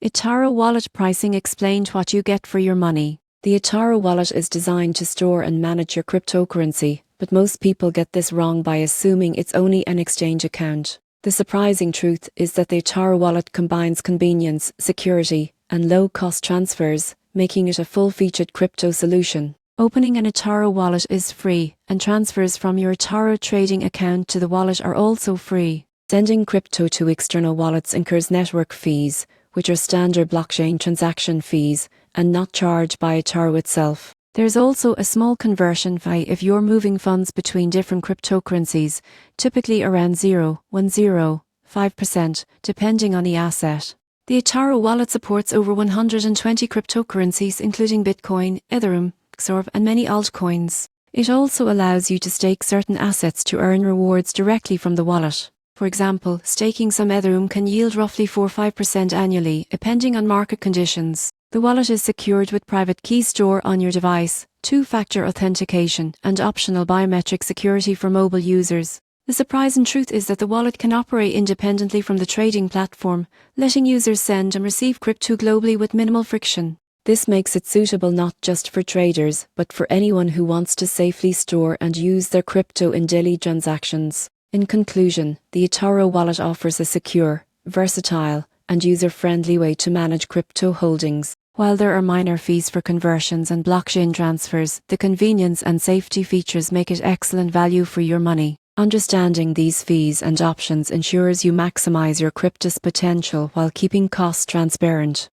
eToro wallet pricing explained what you get for your money. The eToro wallet is designed to store and manage your cryptocurrency, but most people get this wrong by assuming it's only an exchange account. The surprising truth is that the eToro wallet combines convenience, security, and low-cost transfers, making it a full-featured crypto solution. Opening an eToro wallet is free, and transfers from your eToro trading account to the wallet are also free. Sending crypto to external wallets incurs network fees, which are standard blockchain transaction fees, and not charged by eToro itself. There's also a small conversion fee if you're moving funds between different cryptocurrencies, typically around 0.105%, depending on the asset. The eToro wallet supports over 120 cryptocurrencies including Bitcoin, Ethereum, XOR, and many altcoins. It also allows you to stake certain assets to earn rewards directly from the wallet. For example, staking some Ethereum can yield roughly 4-5% annually, depending on market conditions. The wallet is secured with private key store on your device, two-factor authentication, and optional biometric security for mobile users. The surprising truth is that the wallet can operate independently from the trading platform, letting users send and receive crypto globally with minimal friction. This makes it suitable not just for traders, but for anyone who wants to safely store and use their crypto in daily transactions. In conclusion, the eToro wallet offers a secure, versatile, and user-friendly way to manage crypto holdings. While there are minor fees for conversions and blockchain transfers, the convenience and safety features make it excellent value for your money. Understanding these fees and options ensures you maximize your crypto's potential while keeping costs transparent.